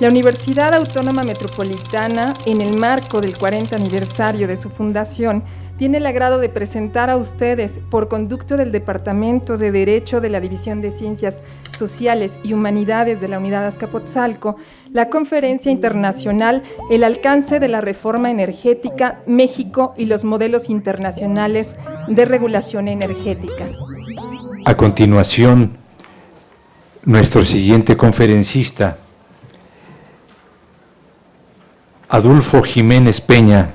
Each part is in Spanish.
La Universidad Autónoma Metropolitana, en el marco del 40 aniversario de su fundación, tiene el agrado de presentar a ustedes, por conducto del Departamento de Derecho de la División de Ciencias Sociales y Humanidades de la Unidad Azcapotzalco, la Conferencia Internacional El alcance de la reforma energética, México y los modelos internacionales de regulación energética. A continuación, nuestro siguiente conferencista, Adolfo Jiménez Peña.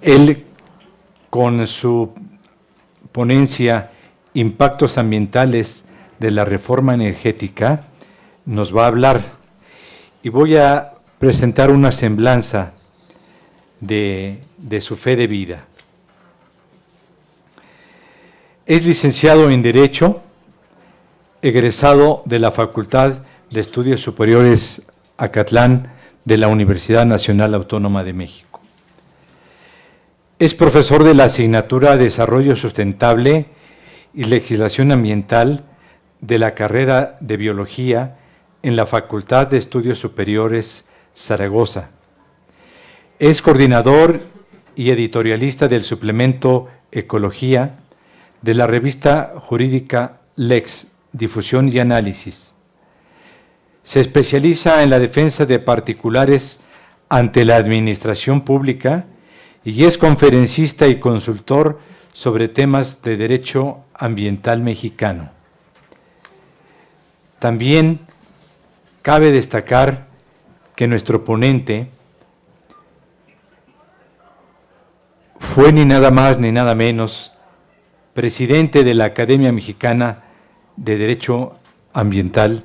Él, con su ponencia Impactos ambientales de la reforma energética, nos va a hablar, y voy a presentar una semblanza de su fe de vida. Es licenciado en Derecho, egresado de la Facultad de Estudios Superiores Acatlán de la Universidad Nacional Autónoma de México. Es profesor de la asignatura Desarrollo Sustentable y Legislación Ambiental de la carrera de Biología en la Facultad de Estudios Superiores Zaragoza. Es coordinador y editorialista del suplemento Ecología de la revista jurídica Lex, Difusión y Análisis. Se especializa en la defensa de particulares ante la administración pública y es conferencista y consultor sobre temas de derecho ambiental mexicano. También cabe destacar que nuestro ponente fue ni nada más ni nada menos presidente de la Academia Mexicana de Derecho Ambiental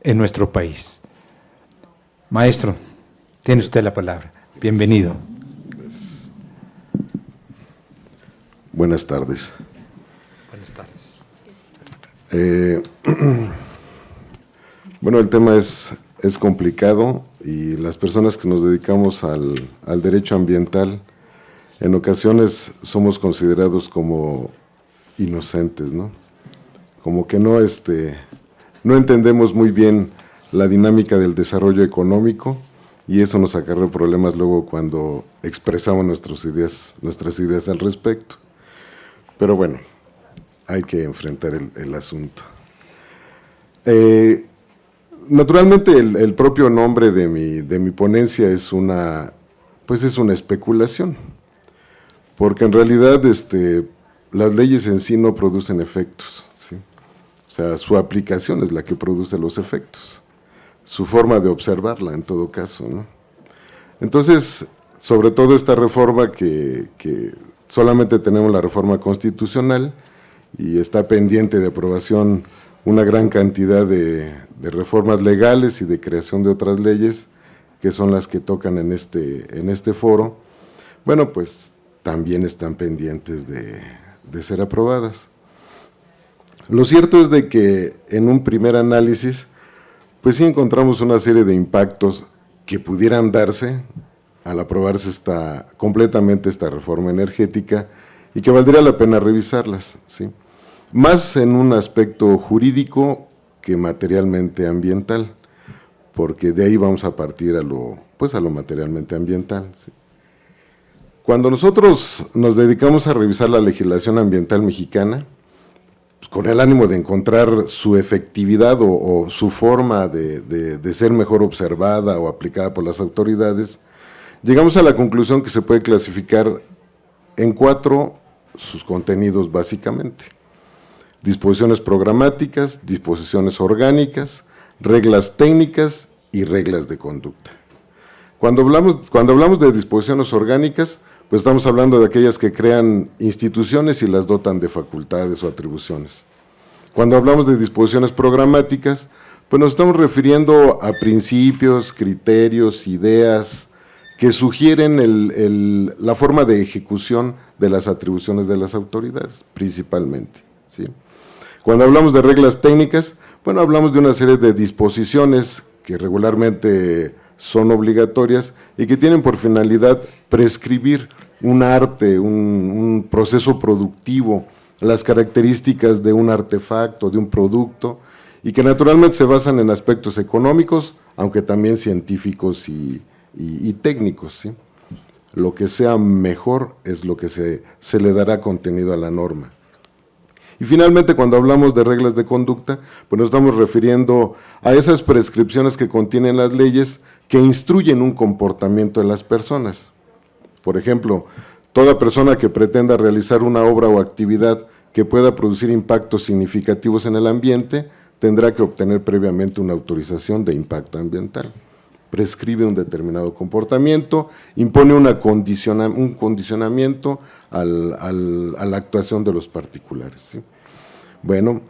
en nuestro país. Maestro, tiene usted la palabra. Bienvenido. Buenas tardes. Buenas tardes. Bueno, el tema es complicado y las personas que nos dedicamos al derecho ambiental, en ocasiones somos considerados como inocentes, ¿no? Como que no entendemos muy bien la dinámica del desarrollo económico y eso nos acarrea problemas luego cuando expresamos nuestras ideas al respecto. Pero bueno, hay que enfrentar el asunto. Naturalmente el propio nombre de mi ponencia es una especulación, porque en realidad las leyes en sí no producen efectos, ¿sí? O sea, su aplicación es la que produce los efectos, su forma de observarla en todo caso, ¿no? Entonces, sobre todo esta reforma que solamente tenemos la reforma constitucional y está pendiente de aprobación una gran cantidad de reformas legales y de creación de otras leyes que son las que tocan en este foro, bueno, pues también están pendientes de ser aprobadas. Lo cierto es de que en un primer análisis, pues sí encontramos una serie de impactos que pudieran darse al aprobarse completamente esta reforma energética y que valdría la pena revisarlas, ¿sí? Más en un aspecto jurídico que materialmente ambiental, porque de ahí vamos a partir a lo materialmente ambiental, ¿sí? Cuando nosotros nos dedicamos a revisar la legislación ambiental mexicana, pues con el ánimo de encontrar su efectividad o su forma de ser mejor observada o aplicada por las autoridades, llegamos a la conclusión que se puede clasificar en 4 sus contenidos básicamente: disposiciones programáticas, disposiciones orgánicas, reglas técnicas y reglas de conducta. Cuando hablamos de disposiciones orgánicas, pues estamos hablando de aquellas que crean instituciones y las dotan de facultades o atribuciones. Cuando hablamos de disposiciones programáticas, pues nos estamos refiriendo a principios, criterios, ideas que sugieren la forma de ejecución de las atribuciones de las autoridades, principalmente, ¿sí? Cuando hablamos de reglas técnicas, bueno, hablamos de una serie de disposiciones que regularmente son obligatorias y que tienen por finalidad prescribir un arte, un proceso productivo, las características de un artefacto, de un producto, y que naturalmente se basan en aspectos económicos, aunque también científicos y técnicos, ¿sí? Lo que sea mejor es lo que se le dará contenido a la norma. Y finalmente, cuando hablamos de reglas de conducta, pues nos estamos refiriendo a esas prescripciones que contienen las leyes que instruyen un comportamiento de las personas. Por ejemplo, toda persona que pretenda realizar una obra o actividad que pueda producir impactos significativos en el ambiente, tendrá que obtener previamente una autorización de impacto ambiental. Prescribe un determinado comportamiento, impone un condicionamiento a la actuación de los particulares, ¿sí? Bueno,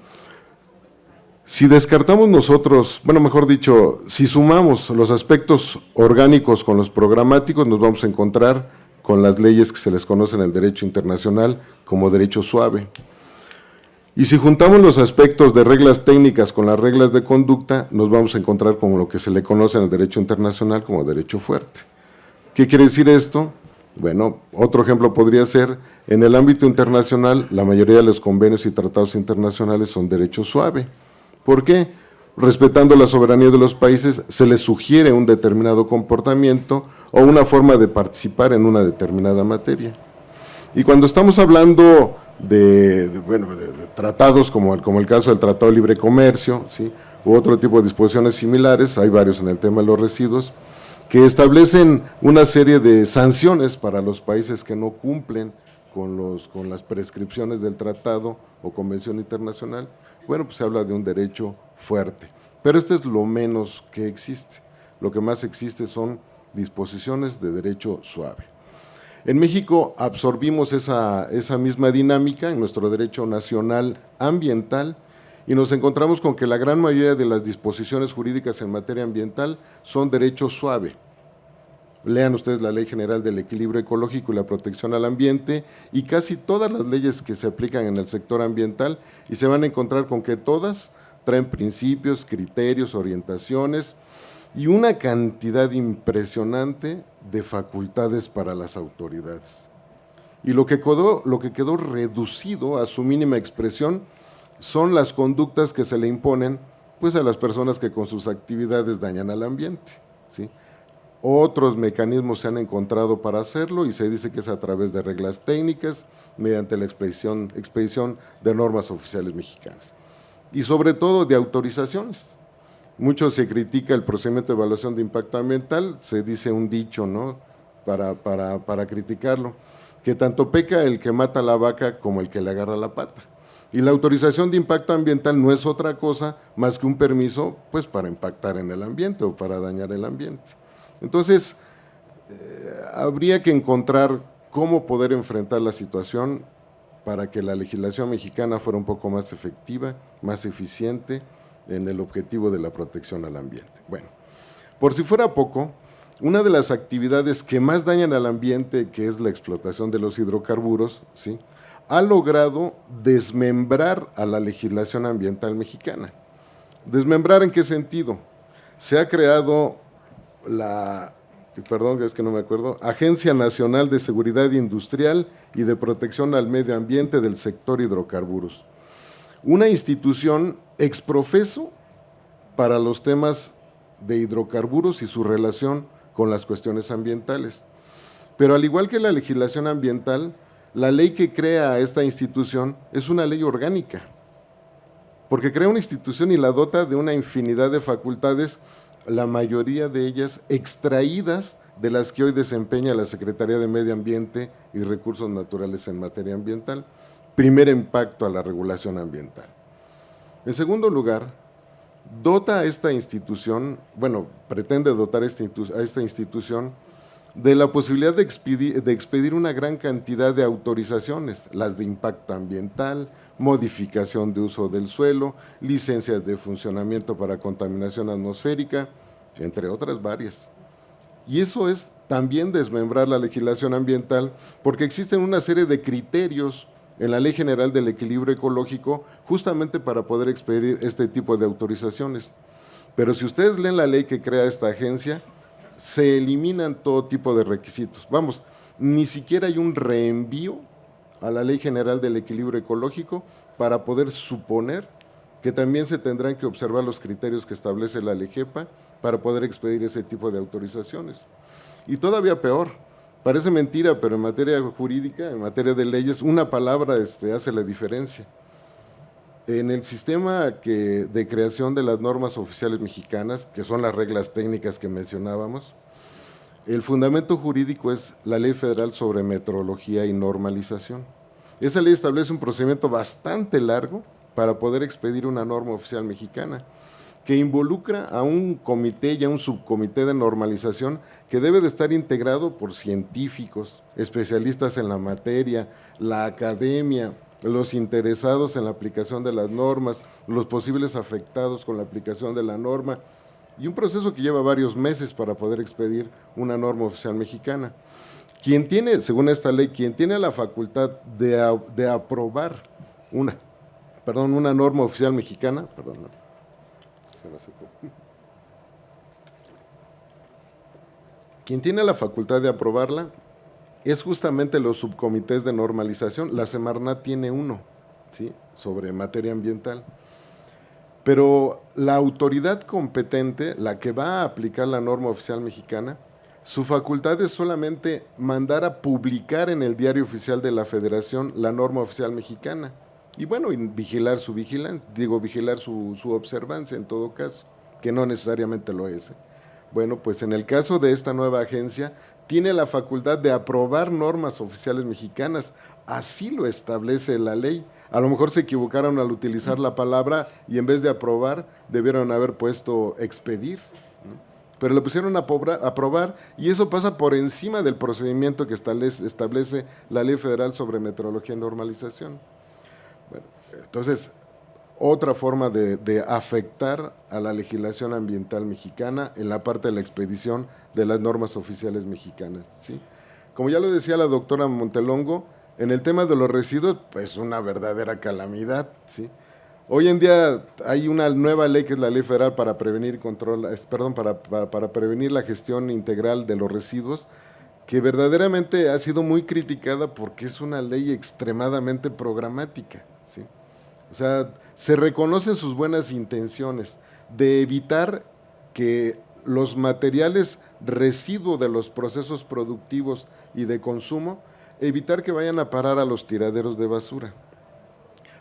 si descartamos nosotros, bueno, mejor dicho, si sumamos los aspectos orgánicos con los programáticos, nos vamos a encontrar con las leyes que se les conoce en el derecho internacional como derecho suave. Y si juntamos los aspectos de reglas técnicas con las reglas de conducta, nos vamos a encontrar con lo que se le conoce en el derecho internacional como derecho fuerte. ¿Qué quiere decir esto? Bueno, otro ejemplo podría ser, en el ámbito internacional, la mayoría de los convenios y tratados internacionales son derecho suave. ¿Por qué? Respetando la soberanía de los países, se les sugiere un determinado comportamiento o una forma de participar en una determinada materia. Y cuando estamos hablando de tratados como el caso del Tratado de Libre Comercio, ¿sí?, u otro tipo de disposiciones similares, hay varios en el tema de los residuos, que establecen una serie de sanciones para los países que no cumplen con las prescripciones del tratado o convención internacional. Bueno, pues se habla de un derecho fuerte, pero este es lo menos que existe. Lo que más existe son disposiciones de derecho suave. En México absorbimos esa misma dinámica en nuestro derecho nacional ambiental y nos encontramos con que la gran mayoría de las disposiciones jurídicas en materia ambiental son derecho suave. Lean ustedes la Ley General del Equilibrio Ecológico y la Protección al Ambiente y casi todas las leyes que se aplican en el sector ambiental, y se van a encontrar con que todas traen principios, criterios, orientaciones y una cantidad impresionante de facultades para las autoridades. Y lo que quedó reducido a su mínima expresión son las conductas que se le imponen pues a las personas que con sus actividades dañan al ambiente, ¿sí? Otros mecanismos se han encontrado para hacerlo y se dice que es a través de reglas técnicas, mediante la expedición de normas oficiales mexicanas. Y sobre todo de autorizaciones. Mucho se critica el procedimiento de evaluación de impacto ambiental, se dice un dicho, ¿no?, para criticarlo, que tanto peca el que mata la vaca como el que le agarra la pata. Y la autorización de impacto ambiental no es otra cosa más que un permiso pues para impactar en el ambiente o para dañar el ambiente. Entonces, habría que encontrar cómo poder enfrentar la situación para que la legislación mexicana fuera un poco más efectiva, más eficiente en el objetivo de la protección al ambiente. Bueno, por si fuera poco, una de las actividades que más dañan al ambiente, que es la explotación de los hidrocarburos, ¿sí?, ha logrado desmembrar a la legislación ambiental mexicana. ¿Desmembrar en qué sentido? Se ha creado Agencia Nacional de Seguridad Industrial y de Protección al Medio Ambiente del sector hidrocarburos. Una institución exprofeso para los temas de hidrocarburos y su relación con las cuestiones ambientales. Pero al igual que la legislación ambiental, la ley que crea esta institución es una ley orgánica, porque crea una institución y la dota de una infinidad de facultades, la mayoría de ellas extraídas de las que hoy desempeña la Secretaría de Medio Ambiente y Recursos Naturales en materia ambiental. Primer impacto a la regulación ambiental. En segundo lugar, dota a esta institución, pretende dotar a esta institución de la posibilidad de expedir una gran cantidad de autorizaciones, las de impacto ambiental, modificación de uso del suelo, licencias de funcionamiento para contaminación atmosférica, entre otras varias. Y eso es también desmembrar la legislación ambiental, porque existen una serie de criterios en la Ley General del Equilibrio Ecológico justamente para poder expedir este tipo de autorizaciones. Pero si ustedes leen la ley que crea esta agencia, se eliminan todo tipo de requisitos. Vamos, ni siquiera hay un reenvío a la Ley General del Equilibrio Ecológico para poder suponer que también se tendrán que observar los criterios que establece la LEGEPA para poder expedir ese tipo de autorizaciones. Y todavía peor, parece mentira, pero en materia jurídica, en materia de leyes, una palabra hace la diferencia. En el sistema de creación de las normas oficiales mexicanas, que son las reglas técnicas que mencionábamos, el fundamento jurídico es la Ley Federal sobre Metrología y Normalización. Esa ley establece un procedimiento bastante largo para poder expedir una norma oficial mexicana, que involucra a un comité y a un subcomité de normalización que debe de estar integrado por científicos, especialistas en la materia, la academia, los interesados en la aplicación de las normas, los posibles afectados con la aplicación de la norma, y un proceso que lleva varios meses para poder expedir una norma oficial mexicana. Quien tiene, según esta ley, quien tiene la facultad de aprobar una norma oficial mexicana, quien tiene la facultad de aprobarla es justamente los subcomités de normalización. La Semarnat tiene uno, ¿sí?, sobre materia ambiental. Pero la autoridad competente, la que va a aplicar la norma oficial mexicana, su facultad es solamente mandar a publicar en el Diario Oficial de la Federación la norma oficial mexicana. Y bueno, y vigilar su observancia en todo caso, que no necesariamente lo es. Bueno, pues en el caso de esta nueva agencia, tiene la facultad de aprobar normas oficiales mexicanas, así lo establece la ley. A lo mejor se equivocaron al utilizar la palabra y en vez de aprobar, debieron haber puesto expedir, ¿no? Pero lo pusieron a aprobar y eso pasa por encima del procedimiento que establece la Ley Federal sobre Metrología y Normalización. Bueno, entonces, otra forma de afectar a la legislación ambiental mexicana en la parte de la expedición de las normas oficiales mexicanas, ¿sí? Como ya lo decía la doctora Montelongo, en el tema de los residuos, pues una verdadera calamidad, ¿sí? Hoy en día hay una nueva ley que es la Ley Federal para prevenir para prevenir la gestión integral de los residuos, que verdaderamente ha sido muy criticada porque es una ley extremadamente programática, ¿sí? O sea, se reconocen sus buenas intenciones de evitar que los materiales residuos de los procesos productivos y de consumo, evitar que vayan a parar a los tiraderos de basura.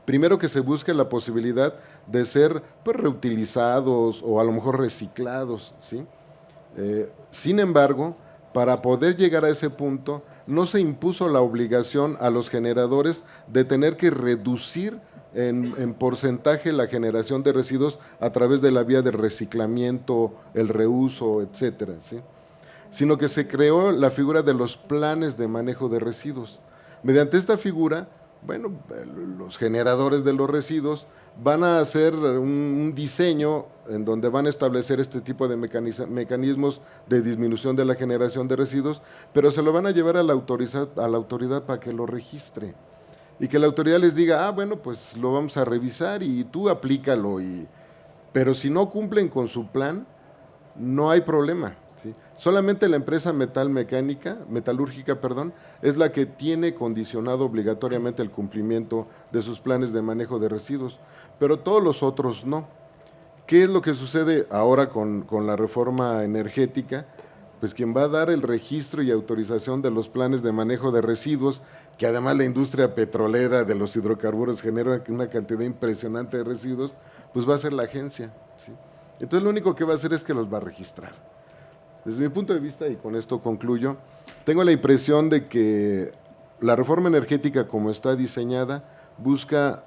Primero, que se busque la posibilidad de ser reutilizados o a lo mejor reciclados, ¿sí? Sin embargo, para poder llegar a ese punto, no se impuso la obligación a los generadores de tener que reducir en porcentaje la generación de residuos a través de la vía de reciclamiento, el reuso, etcétera, ¿sí? Sino que se creó la figura de los planes de manejo de residuos. Mediante esta figura, bueno, los generadores de los residuos van a hacer un diseño en donde van a establecer este tipo de mecanismos de disminución de la generación de residuos, pero se lo van a llevar a la autoridad para que lo registre. Y que la autoridad les diga, bueno, pues lo vamos a revisar y tú aplícalo. Pero si no cumplen con su plan, no hay problema, ¿sí? Solamente la empresa metalúrgica, es la que tiene condicionado obligatoriamente el cumplimiento de sus planes de manejo de residuos, pero todos los otros no. ¿Qué es lo que sucede ahora con la reforma energética? Pues quien va a dar el registro y autorización de los planes de manejo de residuos, que además la industria petrolera de los hidrocarburos genera una cantidad impresionante de residuos, pues va a ser la agencia, ¿sí? Entonces lo único que va a hacer es que los va a registrar. Desde mi punto de vista, y con esto concluyo, tengo la impresión de que la reforma energética como está diseñada busca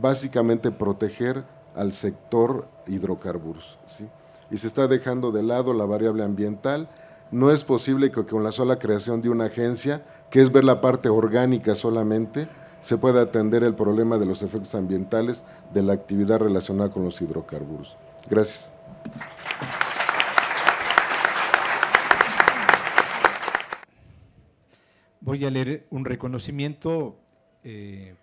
básicamente proteger al sector hidrocarburos, ¿sí? Y se está dejando de lado la variable ambiental. No es posible que con la sola creación de una agencia, que es ver la parte orgánica solamente, se pueda atender el problema de los efectos ambientales de la actividad relacionada con los hidrocarburos. Gracias. Voy a leer un reconocimiento de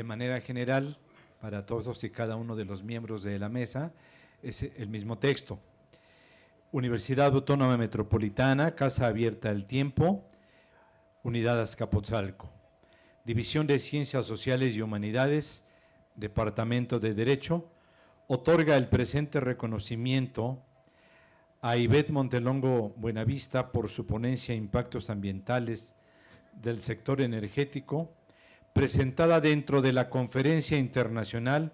manera general para todos y cada uno de los miembros de la mesa. Es el mismo texto. Universidad Autónoma Metropolitana, Casa Abierta del Tiempo, Unidad Azcapotzalco. División de Ciencias Sociales y Humanidades, Departamento de Derecho, otorga el presente reconocimiento a Ivette Montelongo Buenavista por su ponencia Impactos Ambientales del Sector Energético, presentada dentro de la Conferencia Internacional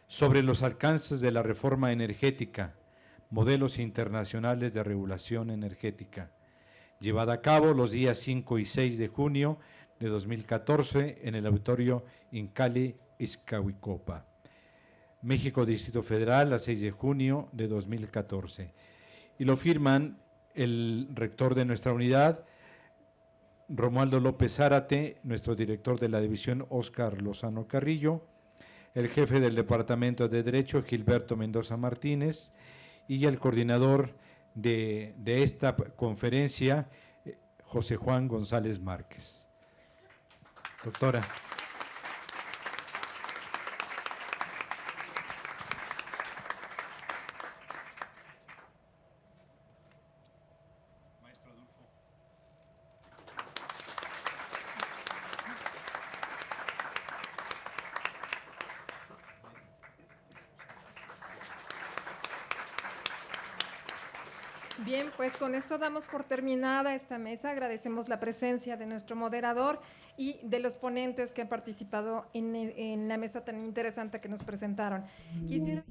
sobre los alcances de la reforma energética, modelos internacionales de regulación energética, llevada a cabo los días 5 y 6 de junio de 2014 en el Auditorio Incali Izcahuicopa, México, Distrito Federal, a 6 de junio de 2014. Y lo firman el rector de nuestra unidad, Romualdo López Zárate, nuestro director de la división, Óscar Lozano Carrillo, el jefe del Departamento de Derecho, Gilberto Mendoza Martínez, y el coordinador de esta conferencia, José Juan González Márquez. Doctora. Bien, pues con esto damos por terminada esta mesa. Agradecemos la presencia de nuestro moderador y de los ponentes que han participado en la mesa tan interesante que nos presentaron. Quisiera...